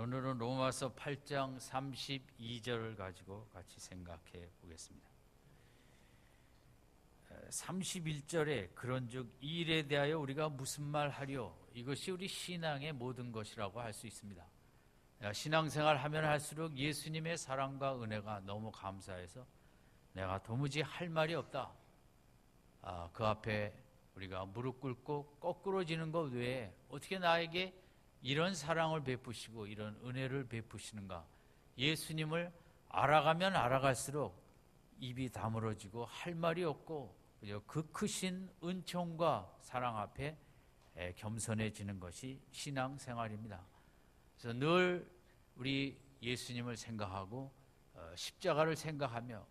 오늘은 로마서 8장 32절을 가지고 같이 생각해 보겠습니다. 31절에 그런즉 이 일에 대하여 우리가 무슨 말 하리요? 이것이 우리 신앙의 모든 것이라고 할 수 있습니다. 신앙생활 하면 할수록 예수님의 사랑과 은혜가 너무 감사해서 내가 도무지 할 말이 없다. 그 앞에 우리가 무릎 꿇고 거꾸러지는 것 외에 어떻게 나에게 이런 사랑을 베푸시고 이런 은혜를 베푸시는가. 예수님을 알아가면 알아갈수록 입이 다물어지고 할 말이 없고 그 크신 은총과 사랑 앞에 겸손해지는 것이 신앙생활입니다. 그래서 늘 우리 예수님을 생각하고 십자가를 생각하며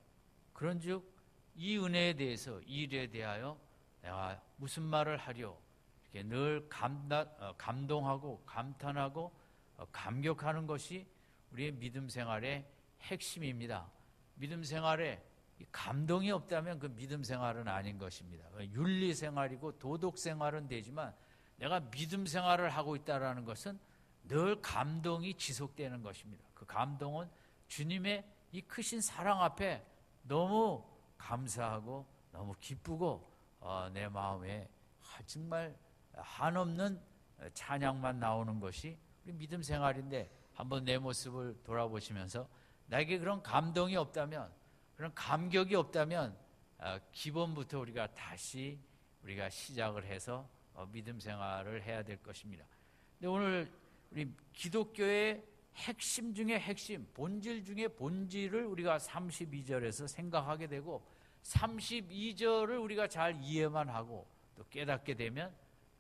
그런즉 이 은혜에 대해서 이 일에 대하여 내가 무슨 말을 하려 이렇게 늘 감동하고 감탄하고 감격하는 것이 우리의 믿음 생활의 핵심입니다. 믿음 생활에 감동이 없다면 그 믿음 생활은 아닌 것입니다. 윤리 생활이고 도덕 생활은 되지만 내가 믿음 생활을 하고 있다는 것은 늘 감동이 지속되는 것입니다. 그 감동은 주님의 이 크신 사랑 앞에 너무 감사하고 너무 기쁘고 내 마음에 정말 한없는 찬양만 나오는 것이 우리 믿음 생활인데 한번 내 모습을 돌아보시면서 나에게 그런 감동이 없다면 그런 감격이 없다면 기본부터 우리가 다시 우리가 시작을 해서 믿음 생활을 해야 될 것입니다. 근데 오늘 우리 기독교의 핵심 중에 핵심, 본질 중에 본질을 우리가 32절에서 생각하게 되고 32절을 우리가 잘 이해만 하고 또 깨닫게 되면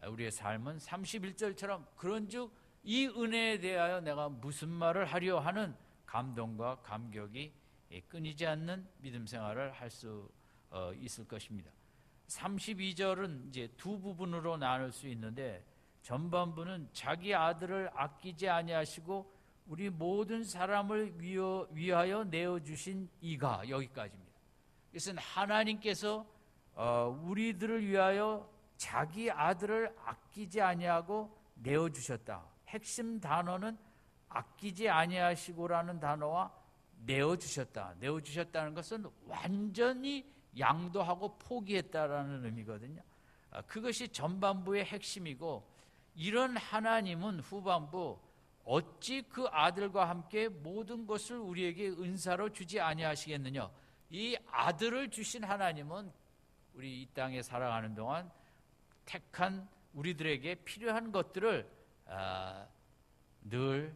우리의 삶은 31절처럼 그런즉 이 은혜에 대하여 내가 무슨 말을 하려 하는 감동과 감격이 끊이지 않는 믿음 생활을 할 수 있을 것입니다. 32절은 이제 두 부분으로 나눌 수 있는데 전반부는 자기 아들을 아끼지 아니하시고 우리 모든 사람을 위하여 내어주신 이가 여기까지입니다. 이것은 하나님께서 우리들을 위하여 자기 아들을 아끼지 아니하고 내어주셨다. 핵심 단어는 아끼지 아니하시고라는 단어와 내어주셨다. 내어주셨다는 것은 완전히 양도하고 포기했다라는 의미거든요. 그것이 전반부의 핵심이고 이런 하나님은 후반부 어찌 그 아들과 함께 모든 것을 우리에게 은사로 주지 아니하시겠느냐. 이 아들을 주신 하나님은 우리 이 땅에 살아가는 동안 택한 우리들에게 필요한 것들을 늘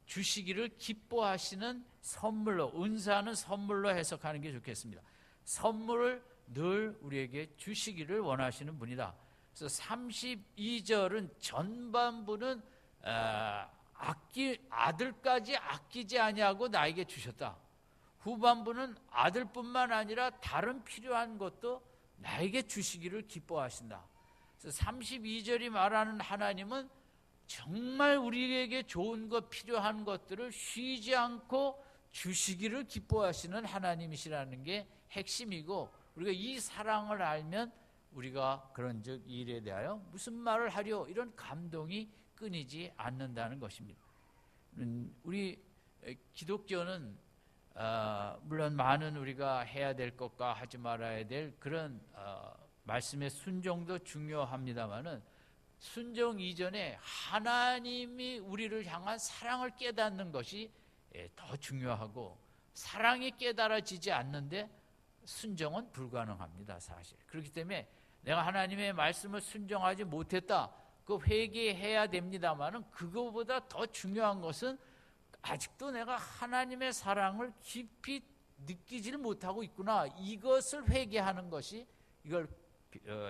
주시기를 기뻐하시는 선물로, 은사는 선물로 해석하는 게 좋겠습니다. 선물을 늘 우리에게 주시기를 원하시는 분이다. 그래서 32절은 전반부는 아들까지 아끼지 아니하고 나에게 주셨다. 후반부는 아들뿐만 아니라 다른 필요한 것도 나에게 주시기를 기뻐하신다. 그래서 32절이 말하는 하나님은 정말 우리에게 좋은 것, 필요한 것들을 쉬지 않고 주시기를 기뻐하시는 하나님이시라는 게 핵심이고 우리가 이 사랑을 알면 우리가 그런즉 이 일에 대하여 무슨 말을 하려 이런 감동이 끊이지 않는다는 것입니다. 우리 기독교는 물론 많은 우리가 해야 될 것과 하지 말아야 될 그런 말씀의 순종도 중요합니다마는 순종 이전에 하나님이 우리를 향한 사랑을 깨닫는 것이 더 중요하고 사랑이 깨달아지지 않는데 순종은 불가능합니다. 사실 그렇기 때문에 내가 하나님의 말씀을 순종하지 못했다 그 회개해야 됩니다마는 그거보다 더 중요한 것은 아직도 내가 하나님의 사랑을 깊이 느끼지를 못하고 있구나. 이것을 회개하는 것이 이걸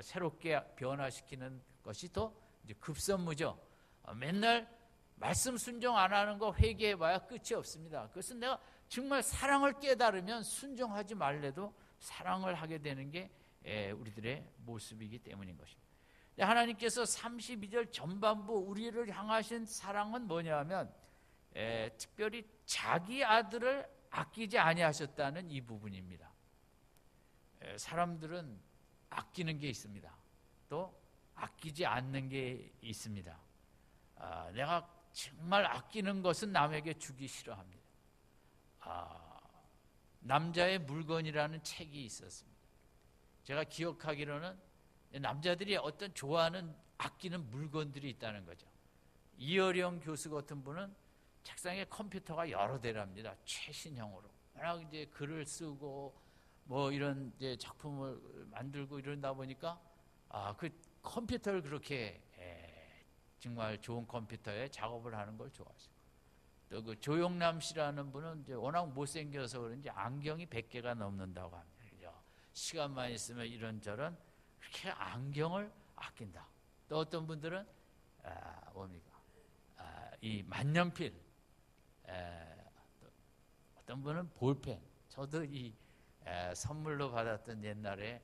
새롭게 변화시키는 것이 더 이제 급선무죠. 맨날 말씀 순종 안 하는 거 회개해봐야 끝이 없습니다. 그것은 내가 정말 사랑을 깨달으면 순종하지 말래도 사랑을 하게 되는 게 우리들의 모습이기 때문인 것입니다. 하나님께서 32절 전반부 우리를 향하신 사랑은 뭐냐면 특별히 자기 아들을 아끼지 아니하셨다는 이 부분입니다. 사람들은 아끼는 게 있습니다. 또 아끼지 않는 게 있습니다. 내가 정말 아끼는 것은 남에게 주기 싫어합니다. 남자의 물건이라는 책이 있었습니다. 제가 기억하기로는 남자들이 어떤 좋아하는 아끼는 물건들이 있다는 거죠. 이어령 교수 같은 분은 책상에 컴퓨터가 여러 대랍니다. 최신형으로. 워낙 이제 글을 쓰고 뭐 이런 이제 작품을 만들고 이런다 보니까 그 컴퓨터를 그렇게 정말 좋은 컴퓨터에 작업을 하는 걸 좋아하시고, 또 그 조용남 씨라는 분은 이제 워낙 못생겨서 그런지 안경이 100개가 넘는다고 합니다. 그죠? 시간만 있으면 이런저런 그렇게 안경을 아낀다. 또 어떤 분들은 뭡니까? 이 만년필, 어떤 분은 볼펜. 저도 이 선물로 받았던 옛날에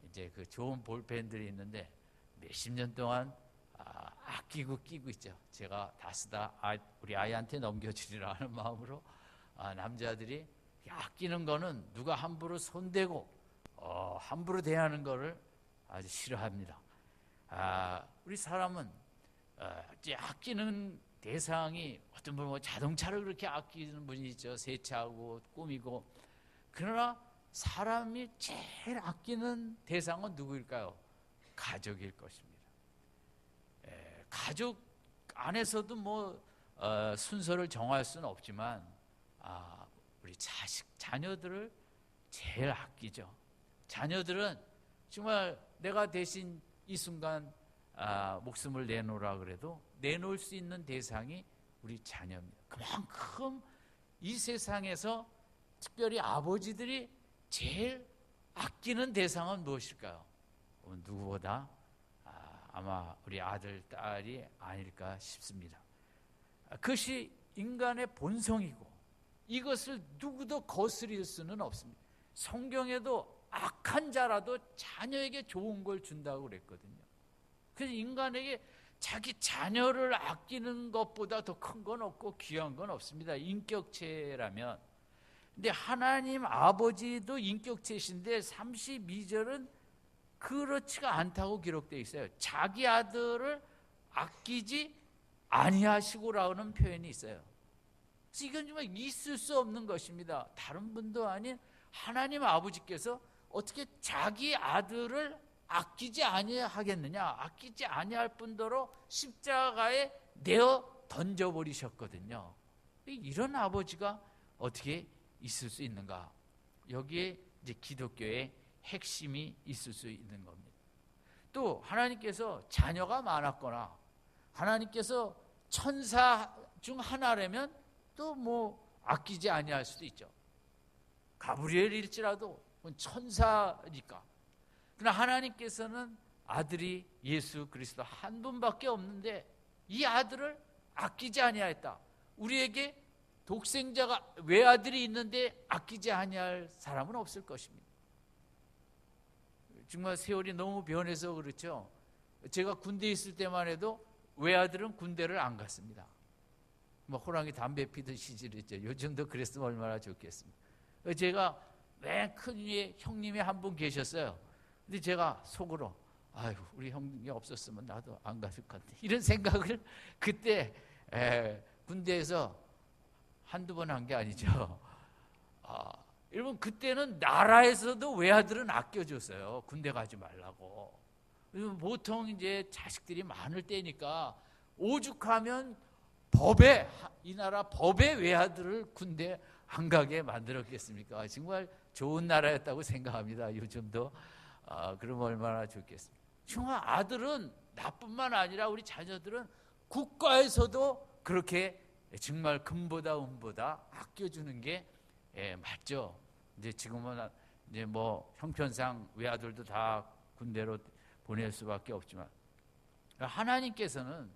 이제 그 좋은 볼펜들이 있는데 몇십 년 동안 아끼고 끼고 있죠. 제가 다 쓰다 우리 아이한테 넘겨주리라 하는 마음으로 남자들이 아끼는 거는 누가 함부로 손대고 함부로 대하는 거를 아주 싫어합니다. 우리 사람은 이제 아끼는 대상이 어떤 분은 뭐 자동차를 그렇게 아끼는 분이 있죠. 세차하고 꾸미고. 그러나 사람이 제일 아끼는 대상은 누구일까요? 가족일 것입니다. 가족 안에서도 뭐 순서를 정할 수는 없지만 우리 자녀들을 제일 아끼죠. 자녀들은 정말 내가 대신 이 순간 목숨을 내놓으라 그래도 내놓을 수 있는 대상이 우리 자녀입니다. 그만큼 이 세상에서 특별히 아버지들이 제일 아끼는 대상은 무엇일까요? 누구보다 아마 우리 아들, 딸이 아닐까 싶습니다. 그것이 인간의 본성이고 이것을 누구도 거스릴 수는 없습니다. 성경에도 악한 자라도 자녀에게 좋은 걸 준다고 그랬거든요. 그래서 인간에게 자기 자녀를 아끼는 것보다 더 큰 건 없고 귀한 건 없습니다. 인격체라면. 근데 하나님 아버지도 인격체신데 32절은 그렇지가 않다고 기록되어 있어요. 자기 아들을 아끼지 아니하시고라는 표현이 있어요. 그래서 이건 정말 있을 수 없는 것입니다. 다른 분도 아닌 하나님 아버지께서 어떻게 자기 아들을 아끼지 아니하겠느냐, 아끼지 아니할 뿐더러 십자가에 내어 던져버리셨거든요. 이런 아버지가 어떻게 있을 수 있는가? 여기에 이제 기독교의 핵심이 있을 수 있는 겁니다. 또 하나님께서 자녀가 많았거나 하나님께서 천사 중 하나라면 또 뭐 아끼지 아니할 수도 있죠. 가브리엘일지라도 천사니까. 그러나 하나님께서는 아들이 예수 그리스도 한 분밖에 없는데 이 아들을 아끼지 아니하였다. 우리에게 독생자가 외아들이 있는데 아끼지 아니할 사람은 없을 것입니다. 정말 세월이 너무 변해서 그렇죠. 제가 군대에 있을 때만 해도 외아들은 군대를 안 갔습니다. 뭐 호랑이 담배 피던 시절이죠. 요즘도 그랬으면 얼마나 좋겠습니까. 제가 맨 큰 위에 형님이 한 분 계셨어요. 근데 제가 속으로 아이고 우리 형님이 없었으면 나도 안 갔을 것 같아. 이런 생각을 그때 군대에서 한두 번 한 게 아니죠. 여러분 그때는 나라에서도 외아들은 아껴줬어요. 군대 가지 말라고. 보통 이제 자식들이 많을 때니까 오죽하면 이 나라 법에 외아들을 군대 안 가게 만들었겠습니까? 정말 좋은 나라였다고 생각합니다. 요즘도 그러면 얼마나 좋겠습니까? 정말 아들은 나뿐만 아니라 우리 자녀들은 국가에서도 그렇게 정말 금보다 은보다 아껴주는 게 맞죠. 이제 지금은 이제 뭐 형편상 외아들도 다 군대로 보낼 수밖에 없지만 하나님께서는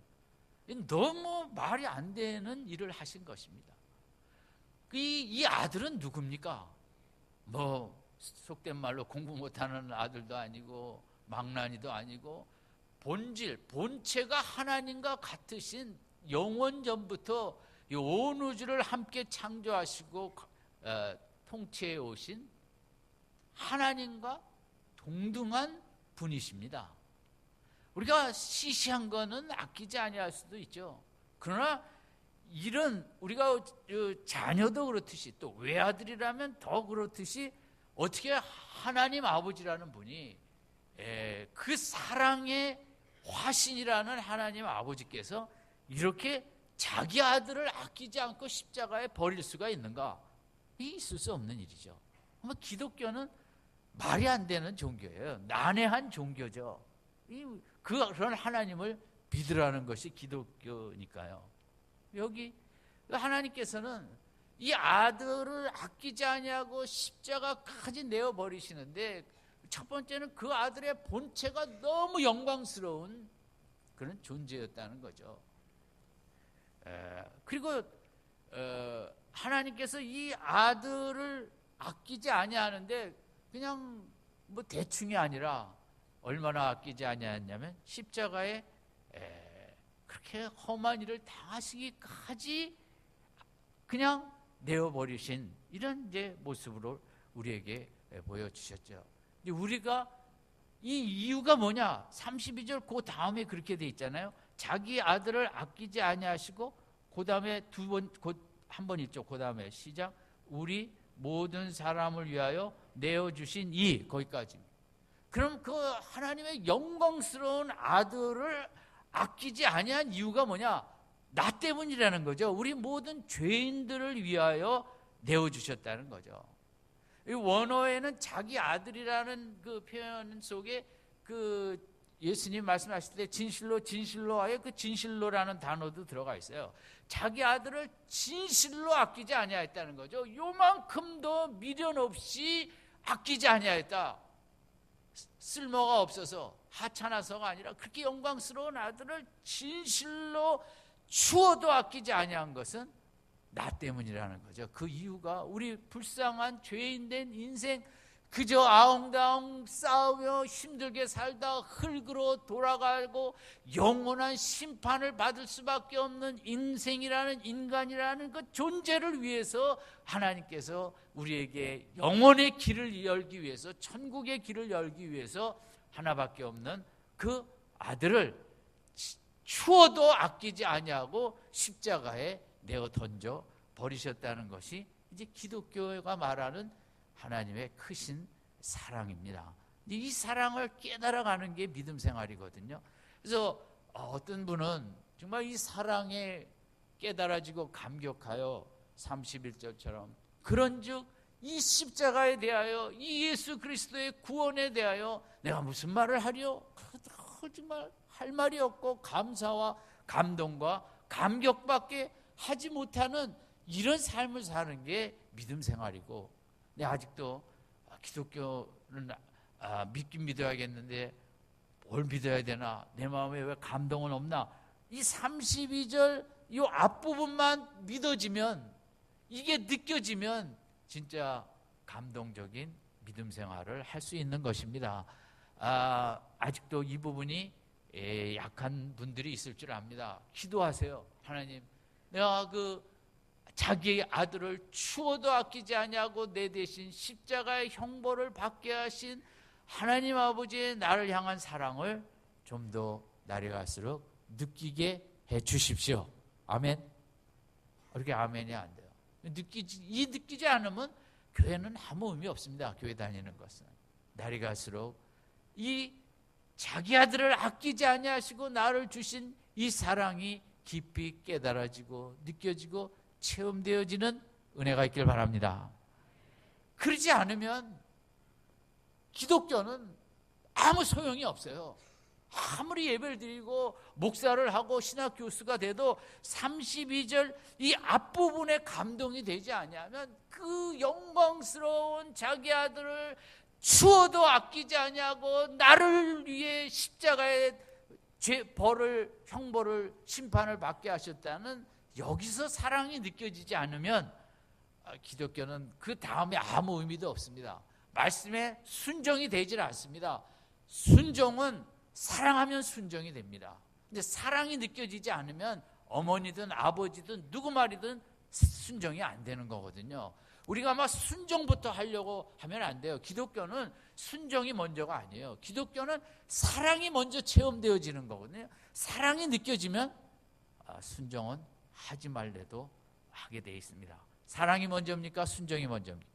너무 말이 안 되는 일을 하신 것입니다. 이 아들은 누굽니까? 뭐 속된 말로 공부 못하는 아들도 아니고 망나니도 아니고 본체가 하나님과 같으신 영원 전부터 이 온 우주를 함께 창조하시고 통치해 오신 하나님과 동등한 분이십니다. 우리가 시시한 거는 아끼지 아니할 수도 있죠. 그러나 이런 우리가 자녀도 그렇듯이 또 외아들이라면 더 그렇듯이 어떻게 하나님 아버지라는 분이 그 사랑의 화신이라는 하나님 아버지께서 이렇게 자기 아들을 아끼지 않고 십자가에 버릴 수가 있는가? 이게 있을 수 없는 일이죠. 기독교는 말이 안 되는 종교예요. 난해한 종교죠. 그런 하나님을 믿으라는 것이 기독교니까요. 여기 하나님께서는 이 아들을 아끼지 아니하고 십자가까지 내어 버리시는데, 첫 번째는 그 아들의 본체가 너무 영광스러운 그런 존재였다는 거죠. 그리고 하나님께서 이 아들을 아끼지 아니하는데 그냥 뭐 대충이 아니라 얼마나 아끼지 아니하냐면 십자가에 그렇게 험한 일을 당하시기까지 그냥 내어버리신 이런 이제 모습으로 우리에게 보여주셨죠. 우리가 이 이유가 뭐냐? 32절 그 다음에 그렇게 돼 있잖아요. 자기 아들을 아끼지 아니하시고, 그 다음에 한 번 있죠. 그 다음에 시작. 우리 모든 사람을 위하여 내어주신 이, 거기까지. 그럼 그 하나님의 영광스러운 아들을 아끼지 아니한 이유가 뭐냐? 나 때문이라는 거죠. 우리 모든 죄인들을 위하여 내어주셨다는 거죠. 이 원어에는 자기 아들이라는 그 표현 속에 그 예수님 말씀하실 때 진실로와의 그 진실로라는 단어도 들어가 있어요. 자기 아들을 진실로 아끼지 아니하였다는 거죠. 요만큼도 미련 없이 아끼지 아니하였다. 쓸모가 없어서 하찮아서가 아니라 그렇게 영광스러운 아들을 진실로 추어도 아끼지 아니한 것은 나 때문이라는 거죠. 그 이유가 우리 불쌍한 죄인된 인생, 그저 아웅다웅 싸우며 힘들게 살다 흙으로 돌아가고 영원한 심판을 받을 수밖에 없는 인생이라는, 인간이라는 그 존재를 위해서 하나님께서 우리에게 영원의 길을 열기 위해서, 천국의 길을 열기 위해서 하나밖에 없는 그 아들을 추어도 아끼지 아니하고 십자가에 내어 던져 버리셨다는 것이 이제 기독교가 말하는 하나님의 크신 사랑입니다. 이 사랑을 깨달아가는 게 믿음 생활이거든요. 그래서 어떤 분은 정말 이 사랑에 깨달아지고 감격하여 31절처럼 그런즉 이 십자가에 대하여, 이 예수 그리스도의 구원에 대하여 내가 무슨 말을 하리요? 정말 할 말이 없고 감사와 감동과 감격밖에 하지 못하는 이런 삶을 사는 게 믿음 생활이고, 아직도 기독교는 믿긴 믿어야겠는데 뭘 믿어야 되나? 내 마음에 왜 감동은 없나? 이 32절 이 앞부분만 믿어지면, 이게 느껴지면 진짜 감동적인 믿음 생활을 할 수 있는 것입니다. 아직도 이 부분이 약한 분들이 있을 줄 압니다. 기도하세요. 하나님, 내가 자기 아들을 추어도 아끼지 아니하고 내 대신 십자가의 형벌을 받게 하신 하나님 아버지의 나를 향한 사랑을 좀 더 날이 갈수록 느끼게 해 주십시오. 아멘. 그렇게 아멘이 안 돼요. 느끼지 않으면 교회는 아무 의미 없습니다. 교회 다니는 것은. 날이 갈수록 이 자기 아들을 아끼지 아니하시고 나를 주신 이 사랑이 깊이 깨달아지고 느껴지고 체험되어지는 은혜가 있길 바랍니다. 그러지 않으면 기독교는 아무 소용이 없어요. 아무리 예배를 드리고 목사를 하고 신학 교수가 돼도 32절 이 앞부분에 감동이 되지 않으면 그 영광스러운 자기 아들을 추어도 아끼지 아니하고 나를 위해 십자가에 벌을, 형벌을, 심판을 받게 하셨다는 여기서 사랑이 느껴지지 않으면 기독교는 그 다음에 아무 의미도 없습니다. 말씀에 순종이 되질 않습니다. 순종은 사랑하면 순종이 됩니다. 근데 사랑이 느껴지지 않으면 어머니든 아버지든 누구 말이든 순종이 안 되는 거거든요. 우리가 막 순종부터 하려고 하면 안 돼요. 기독교는 순종이 먼저가 아니에요. 기독교는 사랑이 먼저 체험되어지는 거거든요. 사랑이 느껴지면 순종은 하지 말래도 하게 되어 있습니다. 사랑이 먼저입니까? 순종이 먼저입니까?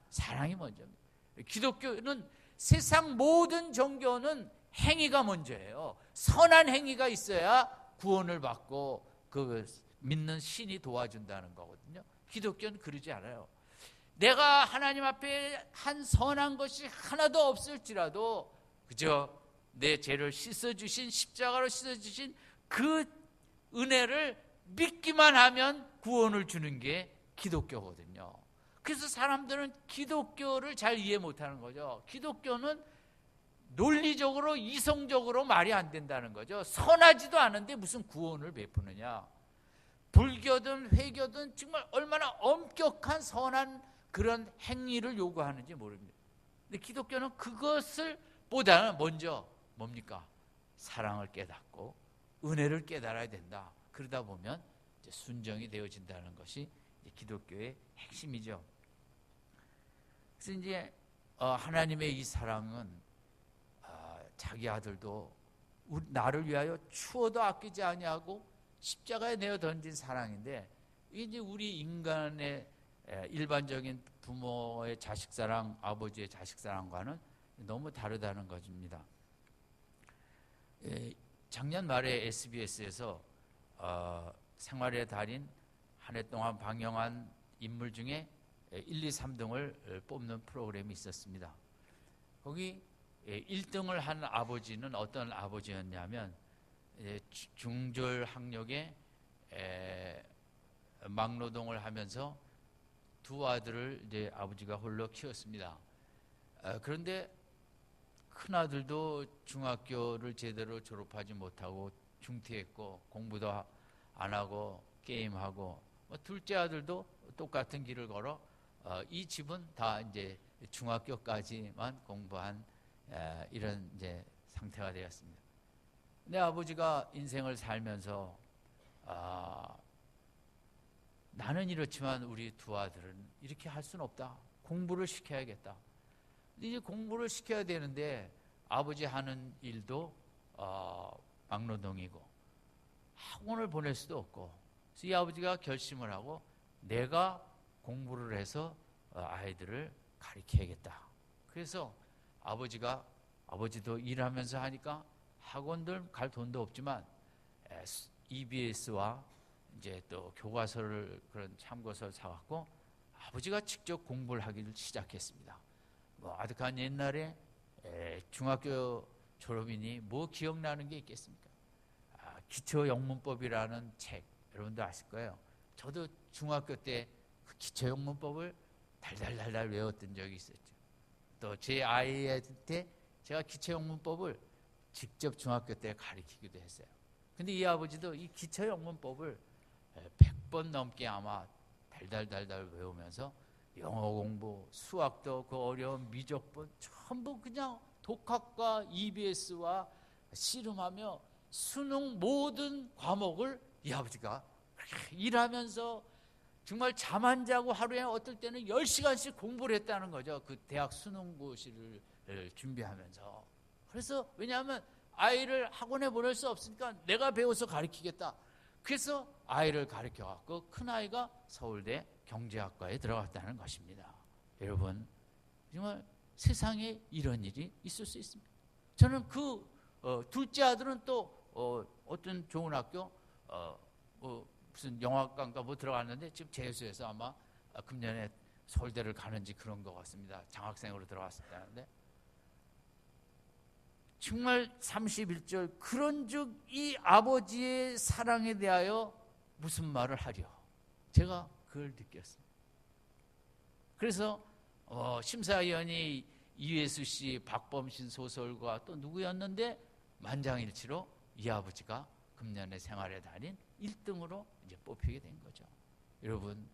사랑이 먼저입니다. 기독교는 세상 모든 종교는 행위가 먼저예요. 선한 행위가 있어야 구원을 받고 그 믿는 신이 도와준다는 거거든요. 기독교는 그러지 않아요. 내가 하나님 앞에 한 선한 것이 하나도 없을지라도 그저 내 죄를 씻어주신, 십자가로 씻어주신 그 은혜를 믿기만 하면 구원을 주는 게 기독교거든요. 그래서 사람들은 기독교를 잘 이해 못하는 거죠. 기독교는 논리적으로 이성적으로 말이 안 된다는 거죠. 선하지도 않은데 무슨 구원을 베푸느냐. 불교든 회교든 정말 얼마나 엄격한 선한 그런 행위를 요구하는지 모릅니다. 근데 기독교는 그것을 보다는 먼저 뭡니까? 사랑을 깨닫고 은혜를 깨달아야 된다. 그러다 보면 이제 순종이 되어진다는 것이 이제 기독교의 핵심이죠. 그래서 이제 하나님의 이 사랑은 자기 아들도 나를 위하여 추워도 아끼지 아니하고 십자가에 내어 던진 사랑인데, 이제 우리 인간의 일반적인 부모의 자식 사랑, 아버지의 자식 사랑과는 너무 다르다는 것입니다. 작년 말에 SBS에서 생활의 달인 한 해 동안 방영한 인물 중에 1, 2, 3등을 뽑는 프로그램이 있었습니다. 거기 1등을 한 아버지는 어떤 아버지였냐면 중졸 학력에 막노동을 하면서 두 아들을 이제 아버지가 홀로 키웠습니다. 그런데 큰 아들도 중학교를 제대로 졸업하지 못하고 중퇴했고 공부도 안 하고 게임하고, 둘째 아들도 똑같은 길을 걸어 이 집은 다 이제 중학교까지만 공부한 이런 이제 상태가 되었습니다. 내 아버지가 인생을 살면서 나는 이렇지만 우리 두 아들은 이렇게 할 수는 없다. 공부를 시켜야겠다. 이제 공부를 시켜야 되는데 아버지 하는 일도 막노동이고 학원을 보낼 수도 없고, 그래서 이 아버지가 결심을 하고 내가 공부를 해서 아이들을 가르쳐야겠다. 그래서 아버지도 일하면서 하니까 학원들 갈 돈도 없지만 EBS와 이제 또 교과서를 그런 참고서를 사갖고 아버지가 직접 공부를 하기를 시작했습니다. 아득한 옛날에 중학교 졸업이니 뭐 기억나는 게 있겠습니까? 기초영문법이라는 책, 여러분도 아실 거예요. 저도 중학교 때 그 기초영문법을 달달달달 외웠던 적이 있었죠. 또 제 아이한테 제가 기초영문법을 직접 중학교 때 가르치기도 했어요. 근데 이 아버지도 이 기초영문법을 100번 넘게 아마 달달달달 외우면서 영어 공부, 수학도 그 어려운 미적분 전부 그냥 독학과 EBS와 씨름하며 수능 모든 과목을 이 아버지가 일하면서 정말 잠 안 자고 하루에 어떨 때는 10시간씩 공부를 했다는 거죠. 그 대학 수능고시를 준비하면서. 그래서 왜냐하면 아이를 학원에 보낼 수 없으니까 내가 배워서 가르치겠다. 그래서 아이를 가르쳐갖고 큰아이가 서울대 경제학과에 들어갔다는 것입니다. 여러분, 정말 세상에 이런 일이 있을 수 있습니다. 저는 둘째 아들은 또 어떤 좋은 학교 무슨 영화관가 뭐 들어갔는데 지금 재수해서 아마 금년에 서울대를 가는지 그런 것 같습니다. 장학생으로 들어갔었다는데, 정말 31절 그런즉 이 아버지의 사랑에 대하여 무슨 말을 하려, 제가 그걸 느꼈습니다. 그래서 심사위원이 이회수 씨, 박범신 소설가 또 누구였는데 만장일치로 이 아버지가 금년에 생활의 달인 1등으로 이제 뽑히게 된 거죠. 여러분,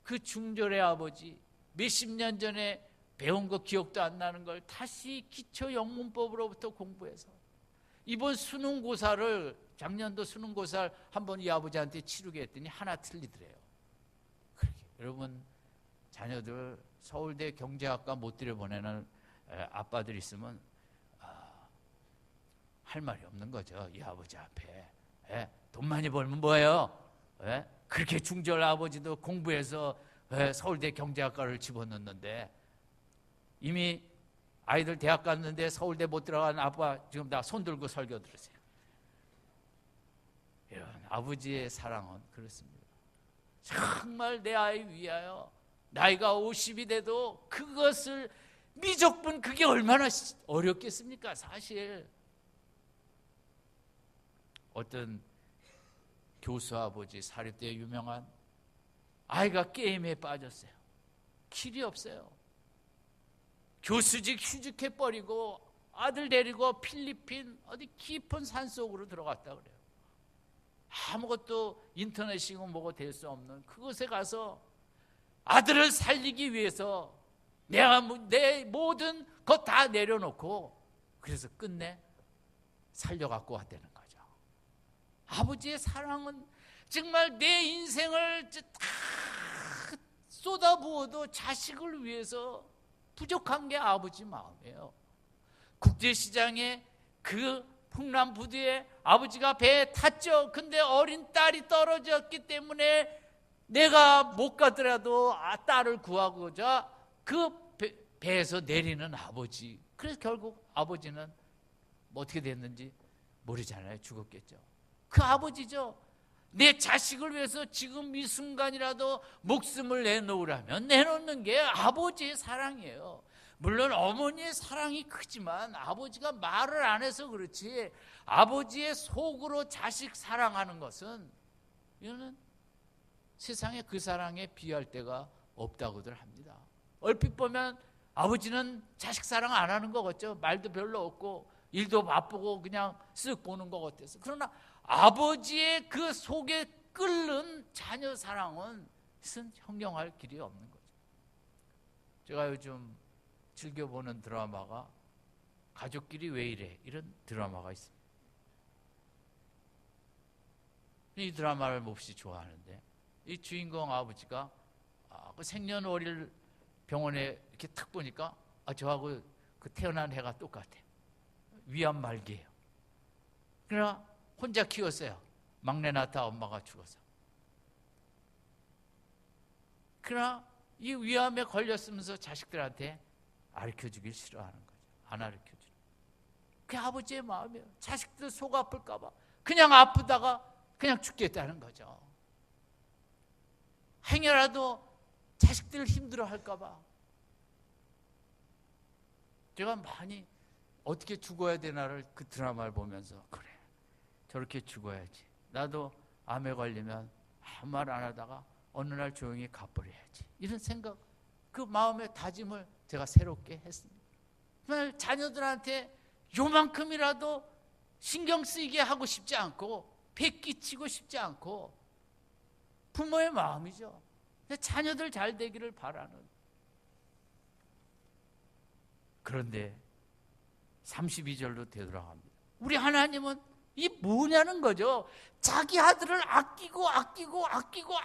그 중절의 아버지 몇십 년 전에 배운 거 기억도 안 나는 걸 다시 기초영문법으로부터 공부해서 이번 수능고사를, 작년도 수능고사를 한번 이 아버지한테 치르게 했더니 하나 틀리더래요. 그렇게 여러분, 자녀들 서울대 경제학과 못 들여보내는 아빠들 있으면 할 말이 없는 거죠. 이 아버지 앞에. 돈 많이 벌면 뭐예요? 그렇게 중절 아버지도 공부해서 서울대 경제학과를 집어넣는데, 이미 아이들 대학 갔는데 서울대 못 들어간 아빠 지금 다 손 들고 설교 들으세요. 이런 아버지의 사랑은 그렇습니다. 정말 내 아이 위하여 나이가 50이 돼도 그것을 미적분, 그게 얼마나 어렵겠습니까? 사실 어떤 교수 아버지, 사립대 유명한, 아이가 게임에 빠졌어요. 길이 없어요. 교수직 휴직해버리고 아들 데리고 필리핀 어디 깊은 산속으로 들어갔다 그래요. 아무것도 인터넷이고 뭐고 될 수 없는 그곳에 가서 아들을 살리기 위해서 내 모든 것 다 내려놓고, 그래서 끝내 살려갖고 왔다는 거죠. 아버지의 사랑은 정말 내 인생을 다 쏟아부어도 자식을 위해서 부족한 게 아버지 마음이에요. 국제시장에 그 풍랑부두에 아버지가 배에 탔죠. 근데 어린 딸이 떨어졌기 때문에 내가 못 가더라도 딸을 구하고자 그 배에서 내리는 아버지. 그래서 결국 아버지는 뭐 어떻게 됐는지 모르잖아요. 죽었겠죠. 그 아버지죠. 내 자식을 위해서 지금 이 순간이라도 목숨을 내놓으라면 내놓는 게 아버지의 사랑이에요. 물론 어머니의 사랑이 크지만 아버지가 말을 안 해서 그렇지, 아버지의 속으로 자식 사랑하는 것은, 이거는 세상에 그 사랑에 비할 데가 없다고들 합니다. 얼핏 보면 아버지는 자식 사랑 안 하는 것 같죠. 말도 별로 없고 일도 바쁘고 그냥 쓱 보는 것 같아서. 그러나 아버지의 그 속에 끓는 자녀 사랑은 형용할 길이 없는 거죠. 제가 요즘 즐겨보는 드라마가 가족끼리 왜 이래, 이런 드라마가 있습니다. 이 드라마를 몹시 좋아하는데, 이 주인공 아버지가 그 생년월일 병원에 이렇게 탁 보니까 저하고 그 태어난 해가 똑같아요. 위암 말기예요. 그러나 혼자 키웠어요. 막내 낳다 엄마가 죽어서. 그러나 이 위암에 걸렸으면서 자식들한테 가르쳐주길 싫어하는 거죠. 안 가르쳐주는. 그게 아버지의 마음이에요. 자식들 속 아플까 봐 그냥 아프다가 그냥 죽겠다는 거죠. 행여라도 자식들 힘들어할까 봐. 제가 많이 어떻게 죽어야 되나를 그 드라마를 보면서, 그래, 저렇게 죽어야지. 나도 암에 걸리면 아무 말 안 하다가 어느 날 조용히 가버려야지. 이런 생각, 그 마음의 다짐을 제가 새롭게 했습니다. 정말 자녀들한테 요만큼이라도 신경 쓰이게 하고 싶지 않고 배 끼치고 싶지 않고, 부모의 마음이죠. 자녀들 잘 되기를 바라는. 그런데 32절로 되돌아갑니다. 우리 하나님은 이 뭐냐는 거죠. 자기 아들을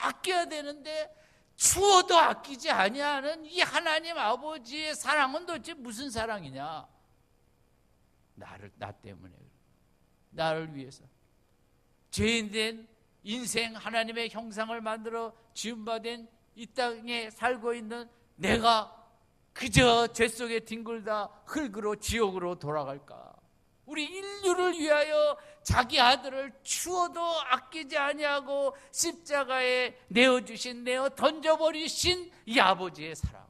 아껴야 되는데 주어도 아끼지 아니하는 이 하나님 아버지의 사랑은 도대체 무슨 사랑이냐? 나 때문에, 나를 위해서 죄인된 인생, 하나님의 형상을 만들어 지음받은 이 땅에 살고 있는 내가 그저 죄 속에 뒹굴다 흙으로 지옥으로 돌아갈까? 우리 인류를 위하여 자기 아들을 추워도 아끼지 아니하고 십자가에 내어 던져버리신 이 아버지의 사랑.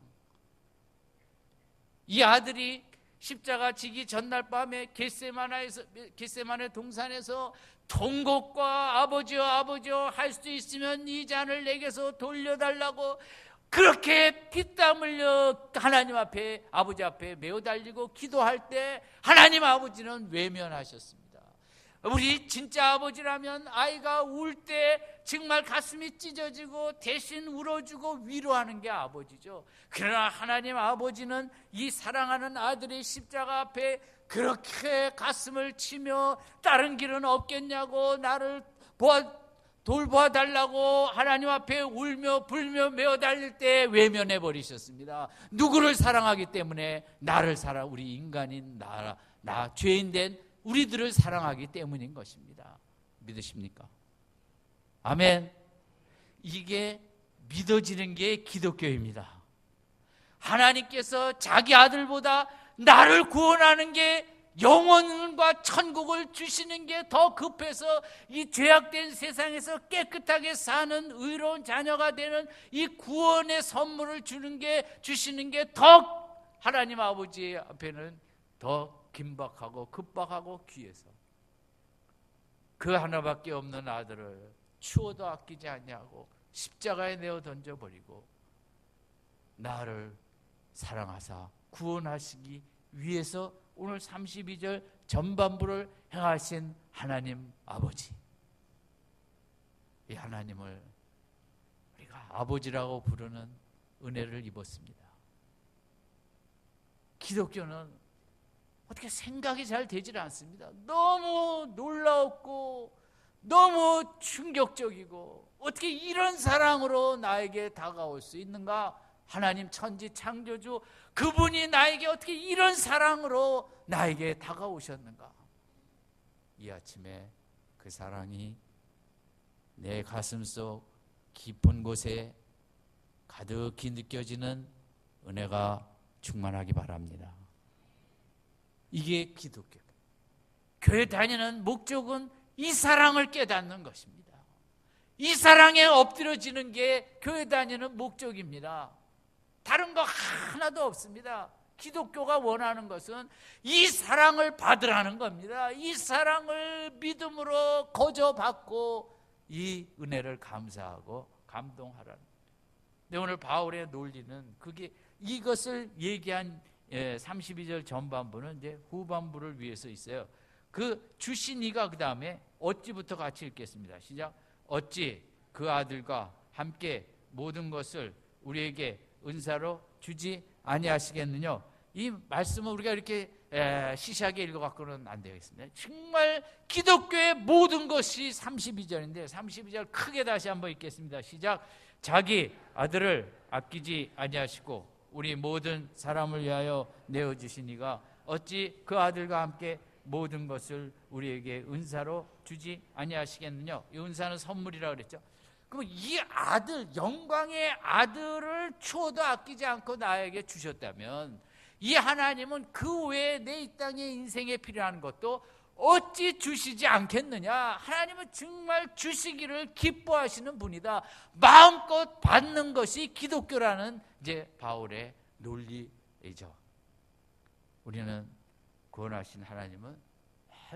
이 아들이 십자가 지기 전날 밤에 겟세마네 동산에서 통곡과 아버지여 할 수 있으면 이 잔을 내게서 돌려달라고 그렇게 피땀 흘려 하나님 앞에, 아버지 앞에 메어 달리고 기도할 때 하나님 아버지는 외면하셨습니다. 우리 진짜 아버지라면 아이가 울 때 정말 가슴이 찢어지고 대신 울어주고 위로하는 게 아버지죠. 그러나 하나님 아버지는 이 사랑하는 아들의 십자가 앞에 그렇게 가슴을 치며 다른 길은 없겠냐고 나를 돌봐달라고 하나님 앞에 울며 불며 메어 달릴 때 외면해 버리셨습니다. 누구를 사랑하기 때문에? 나를 우리 인간인 나 죄인된 우리들을 사랑하기 때문인 것입니다. 믿으십니까? 아멘. 이게 믿어지는 게 기독교입니다. 하나님께서 자기 아들보다 나를 구원하는 게 영혼과 천국을 주시는 게 더 급해서 이 죄악된 세상에서 깨끗하게 사는 의로운 자녀가 되는 이 구원의 선물을 주시는 게 더 하나님 아버지 앞에는 더 긴박하고 급박하고 귀해서 그 하나밖에 없는 아들을 추워도 아끼지 않냐고 십자가에 내어 던져버리고 나를 사랑하사 구원하시기 위해서 오늘 32절 전반부를 행하신 하나님 아버지, 이 하나님을 우리가 아버지라고 부르는 은혜를 입었습니다. 기독교는 어떻게 생각이 잘 되질 않습니다. 너무 놀라웠고 너무 충격적이고 어떻게 이런 사랑으로 나에게 다가올 수 있는가? 하나님 천지 창조주 그분이 나에게 어떻게 이런 사랑으로 나에게 다가오셨는가? 이 아침에 그 사랑이 내 가슴속 깊은 곳에 가득히 느껴지는 은혜가 충만하기 바랍니다. 이게 기독교. 교회 다니는 목적은 이 사랑을 깨닫는 것입니다. 이 사랑에 엎드려지는 게 교회 다니는 목적입니다. 다른 거 하나도 없습니다. 기독교가 원하는 것은 이 사랑을 받으라는 겁니다. 이 사랑을 믿음으로 거저받고 이 은혜를 감사하고 감동하라는. 근데 오늘 바울의 논리는 그게 이것을 얘기한 32절 전반부는 이제 후반부를 위해서 있어요. 그 주신 이가 그 다음에 어찌부터 같이 읽겠습니다. 시작. 어찌 그 아들과 함께 모든 것을 우리에게 은사로 주지 아니하시겠느냐. 이 말씀을 우리가 이렇게 시시하게 읽어갖고는 안 되겠습니다. 정말 기독교의 모든 것이 32절인데 32절 크게 다시 한번 읽겠습니다. 시작. 자기 아들을 아끼지 아니하시고 우리 모든 사람을 위하여 내어주신 이가 어찌 그 아들과 함께 모든 것을 우리에게 은사로 주지 아니하시겠느냐. 이 은사는 선물이라고 그랬죠. 그럼 이 아들, 영광의 아들을 추워도 아끼지 않고 나에게 주셨다면 이 하나님은 그 외에 내 이 땅의 인생에 필요한 것도 어찌 주시지 않겠느냐. 하나님은 정말 주시기를 기뻐하시는 분이다. 마음껏 받는 것이 기독교라는 이제 바울의 논리이죠. 우리는 구원하신 하나님은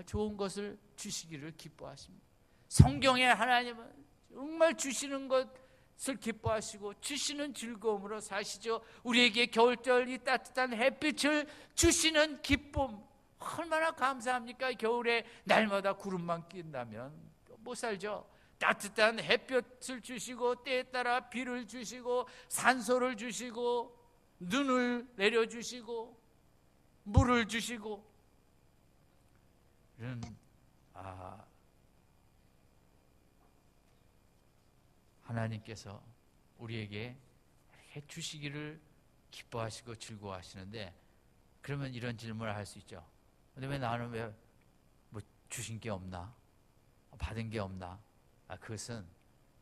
좋은 것을 주시기를 기뻐하십니다. 성경의 하나님은 정말 주시는 것을 기뻐하시고 주시는 즐거움으로 사시죠. 우리에게 겨울철 이 따뜻한 햇빛을 주시는 기쁨 얼마나 감사합니까? 겨울에 날마다 구름만 낀다면 못 살죠. 따뜻한 햇볕을 주시고 때에 따라 비를 주시고 산소를 주시고 눈을 내려주시고 물을 주시고 이런 하나님께서 우리에게 주시기를 기뻐하시고 즐거워하시는데 그러면 이런 질문을 할 수 있죠. 근데 왜 나는 왜 뭐 주신 게 없나? 받은 게 없나? 그것은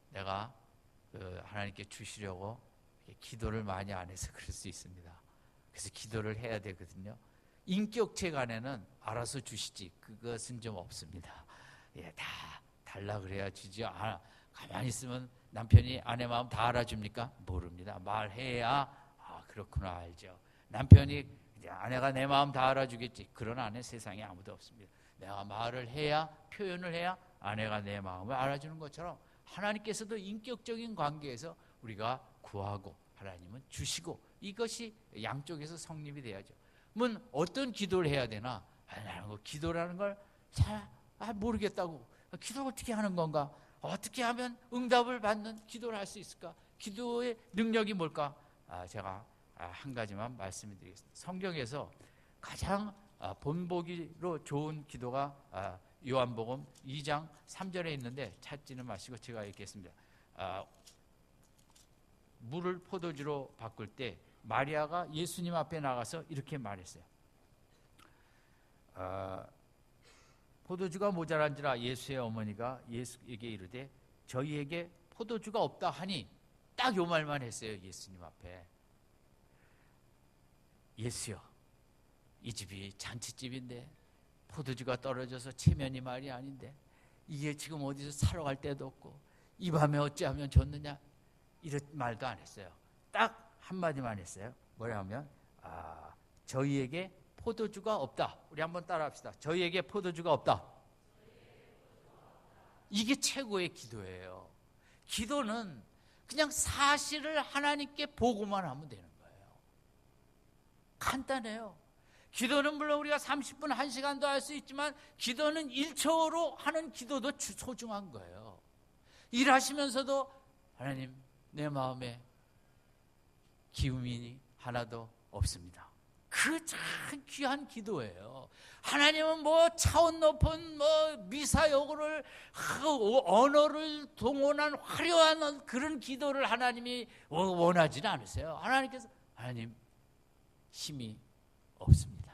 내가 하나님께 주시려고 기도를 많이 안 해서 그럴 수 있습니다. 그래서 기도를 해야 되거든요. 인격체 간에는 알아서 주시지 그것은 좀 없습니다. 다 달라 그래야 주지. 가만히 있으면 남편이 아내 마음 다 알아줍니까? 모릅니다. 말해야 그렇구나 알죠. 남편이 아내가 내 마음 다 알아주겠지. 그런 아내 세상에 아무도 없습니다. 내가 말을 해야 표현을 해야 아내가 내 마음을 알아주는 것처럼 하나님께서도 인격적인 관계에서 우리가 구하고 하나님은 주시고 이것이 양쪽에서 성립이 돼야죠. 어떤 기도를 해야 되나? 나는 기도라는 걸 잘 모르겠다고. 기도를 어떻게 하는 건가? 어떻게 하면 응답을 받는 기도를 할 수 있을까? 기도의 능력이 뭘까? 제가 한 가지만 말씀드리겠습니다. 성경에서 가장 본보기로 좋은 기도가 요한복음 2장 3절에 있는데 찾지는 마시고 제가 읽겠습니다. 물을 포도주로 바꿀 때 마리아가 예수님 앞에 나가서 이렇게 말했어요. 포도주가 모자란지라 예수의 어머니가 예수에게 이르되 저희에게 포도주가 없다 하니 딱 요 말만 했어요. 예수님 앞에. 예수여, 이 집이 잔치집인데 포도주가 떨어져서 체면이 말이 아닌데 이게 지금 어디서 사러 갈 데도 없고 이 밤에 어찌하면 좋느냐, 이런 말도 안 했어요. 딱 한마디만 했어요. 뭐라 하면 저희에게 포도주가 없다. 우리 한번 따라합시다. 저희에게 포도주가 없다. 이게 최고의 기도예요. 기도는 그냥 사실을 하나님께 보고만 하면 되는 거예요. 간단해요. 기도는 물론 우리가 30분, 1시간도 할 수 있지만 기도는 1초로 하는 기도도 소중한 거예요. 일하시면서도 하나님, 내 마음에 기움이 하나도 없습니다. 그 참 귀한 기도예요. 하나님은 뭐 차원 높은 미사여구를 언어를 동원한 화려한 그런 기도를 하나님이 원하지는 않으세요. 하나님께서 하나님 힘이 없습니다.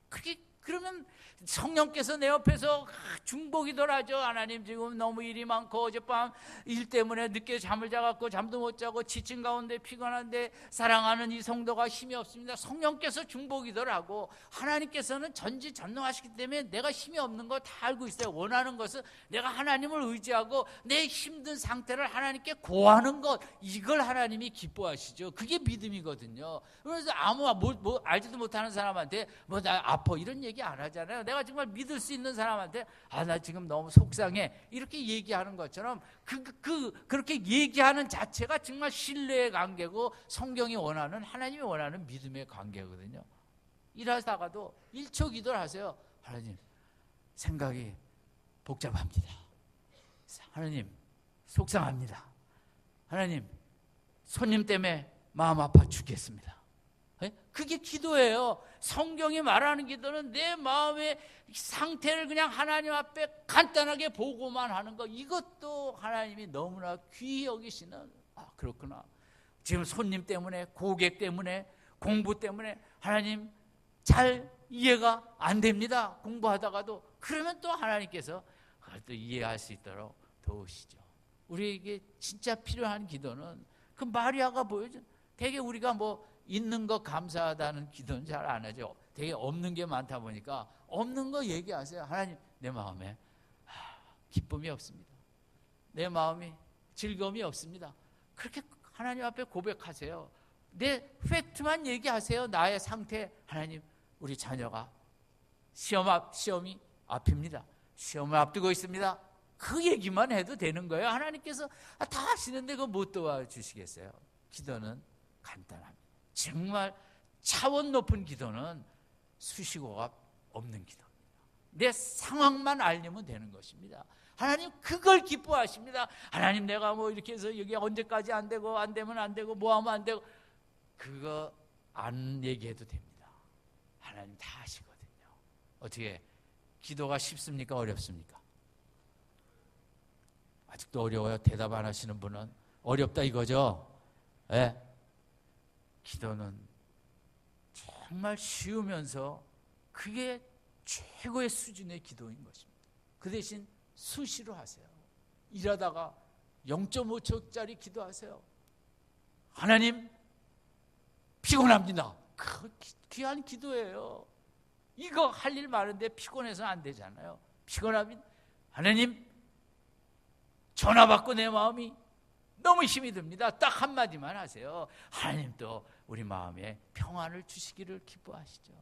그게 그러면 성령께서 내 옆에서 중보기도를 하죠. 하나님 지금 너무 일이 많고 어젯밤 일 때문에 늦게 잠을 자갖고 잠도 못 자고 지친 가운데 피곤한데 사랑하는 이 성도가 힘이 없습니다. 성령께서 중보기도를 하고 하나님께서는 전지전능하시기 때문에 내가 힘이 없는 거 다 알고 있어요. 원하는 것은 내가 하나님을 의지하고 내 힘든 상태를 하나님께 고하는 것, 이걸 하나님이 기뻐하시죠. 그게 믿음이거든요. 그래서 뭐 알지도 못하는 사람한테 나 아파 이런 얘기 안 하잖아요. 내가 정말 믿을 수 있는 사람한테 나 지금 너무 속상해 이렇게 얘기하는 것처럼 그렇게 얘기하는 자체가 정말 신뢰의 관계고 성경이 원하는, 하나님이 원하는 믿음의 관계거든요. 일하다가도 1초 기도를 하세요. 하나님 생각이 복잡합니다. 하나님 속상합니다. 하나님 손님 때문에 마음 아파 죽겠습니다. 그게 기도예요. 성경이 말하는 기도는 내 마음의 상태를 그냥 하나님 앞에 간단하게 보고만 하는 거, 이것도 하나님이 너무나 귀히 여기시는, 그렇구나, 지금 손님 때문에, 고객 때문에, 공부 때문에 하나님 잘 이해가 안 됩니다. 공부하다가도. 그러면 또 하나님께서 그걸 또 이해할 수 있도록 도우시죠. 우리에게 진짜 필요한 기도는 그 마리아가 보여준, 되게 우리가 있는 거 감사하다는 기도는 잘 안 하죠. 되게 없는 게 많다 보니까 없는 거 얘기하세요. 하나님 내 마음에 기쁨이 없습니다. 내 마음이 즐거움이 없습니다. 그렇게 하나님 앞에 고백하세요. 내 팩트만 얘기하세요. 나의 상태. 하나님 우리 자녀가 시험이 앞입니다. 시험을 앞두고 있습니다. 그 얘기만 해도 되는 거예요. 하나님께서 다 하시는데 그거 못 도와주시겠어요? 기도는 간단합니다. 정말 차원 높은 기도는 수식어가 없는 기도입니다. 내 상황만 알려면 되는 것입니다. 하나님 그걸 기뻐하십니다. 하나님 내가 이렇게 해서 여기 언제까지 안 되고 안 되면 안 되고 뭐 하면 안 되고 그거 안 얘기해도 됩니다. 하나님 다 하시거든요. 어떻게 기도가 쉽습니까? 어렵습니까? 아직도 어려워요. 대답 안 하시는 분은 어렵다 이거죠. 네. 기도는 정말 쉬우면서 그게 최고의 수준의 기도인 것입니다. 그 대신 수시로 하세요. 일하다가 0.5초짜리 기도하세요. 하나님 피곤합니다. 그 귀한 기도예요. 이거 할 일 많은데 피곤해서 안 되잖아요. 피곤합니다. 하나님 전화 받고 내 마음이 너무 힘이 듭니다. 딱 한마디만 하세요. 하나님 또 우리 마음에 평안을 주시기를 기뻐하시죠.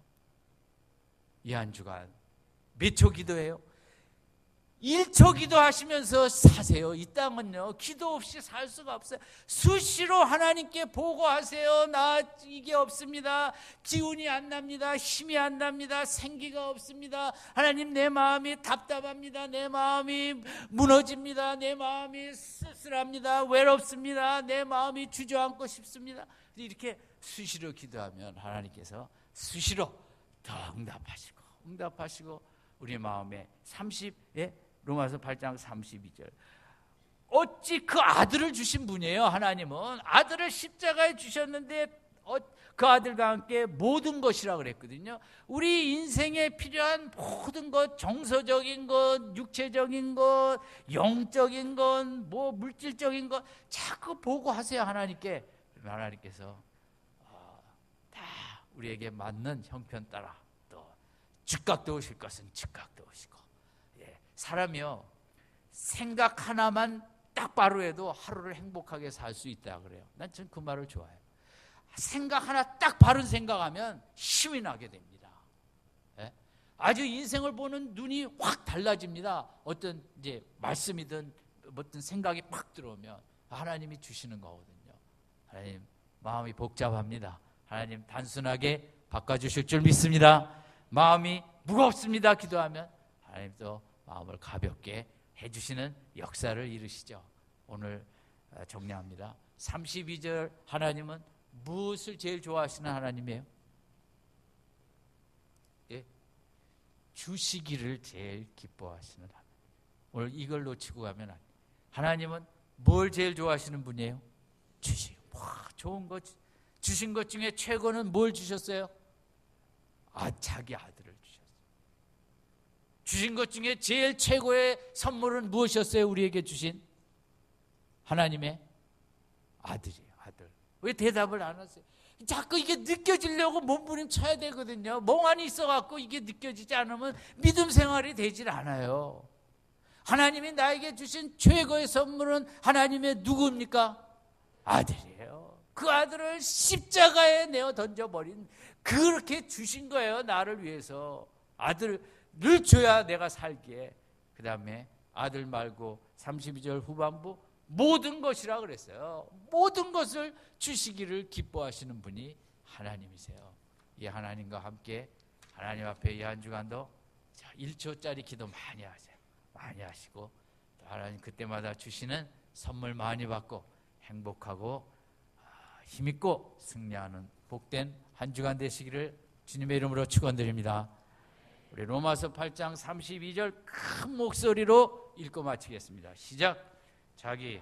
이 한 주간 몇 초 기도해요? 1초 기도하시면서 사세요. 이 땅은요 기도 없이 살 수가 없어요. 수시로 하나님께 보고하세요. 나 이게 없습니다. 기운이 안 납니다. 힘이 안 납니다. 생기가 없습니다. 하나님 내 마음이 답답합니다. 내 마음이 무너집니다. 내 마음이 쓸쓸합니다. 외롭습니다. 내 마음이 주저앉고 싶습니다. 이렇게 수시로 기도하면 하나님께서 수시로 더 응답하시고 우리 마음에 로마서 8장 32절 어찌 그 아들을 주신 분이에요. 하나님은 아들을 십자가에 주셨는데 그 아들과 함께 모든 것이라 그랬거든요. 우리 인생에 필요한 모든 것, 정서적인 것, 육체적인 것, 영적인 것, 뭐 물질적인 것 자꾸 보고하세요. 하나님께. 하나님께서 다 우리에게 맞는 형편 따라 또 즉각 도우실 것은 즉각 도우시고, 사람이요 생각 하나만 딱 바로 해도 하루를 행복하게 살 수 있다 그래요. 난 전 그 말을 좋아해요. 생각 하나 딱 바른 생각하면 힘이 나게 됩니다. 아주 인생을 보는 눈이 확 달라집니다. 어떤 이제 말씀이든 어떤 생각이 팍 들어오면 하나님이 주시는 거거든요. 하나님 마음이 복잡합니다. 하나님 단순하게 바꿔주실 줄 믿습니다. 마음이 무겁습니다. 기도하면 하나님도 마음을 가볍게 해주시는 역사를 이루시죠. 오늘 정리합니다. 32절 하나님은 무엇을 제일 좋아하시는 하나님이에요? 주시기를 제일 기뻐하시는 하나님. 오늘 이걸 놓치고 가면 안 돼요. 하나님은 뭘 제일 좋아하시는 분이에요? 주시고. 좋은 것 주신 것 중에 최고는 뭘 주셨어요? 자기 아들을 주셨어요. 주신 것 중에 제일 최고의 선물은 무엇이었어요? 우리에게 주신 하나님의 아들이에요. 아들. 왜 대답을 안 하세요? 자꾸 이게 느껴지려고 몸부림쳐야 되거든요. 멍하니 있어갖고 이게 느껴지지 않으면 믿음 생활이 되질 않아요. 하나님이 나에게 주신 최고의 선물은 하나님의 누구입니까? 아들이에요. 그 아들을 십자가에 내어 던져버린, 그렇게 주신 거예요. 나를 위해서 아들을 줘야 내가 살기에. 그 다음에 아들 말고 32절 후반부 모든 것이라 그랬어요. 모든 것을 주시기를 기뻐하시는 분이 하나님이세요. 이 하나님과 함께 하나님 앞에 이 한 주간도 1초짜리 기도 많이 하세요. 많이 하시고 또 하나님 그때마다 주시는 선물 많이 받고 행복하고 힘있고 승리하는 복된 한 주간 되시기를 주님의 이름으로 축원드립니다. 우리 로마서 8장 32절 큰 목소리로 읽고 마치겠습니다. 시작. 자기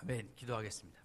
아멘. 기도하겠습니다.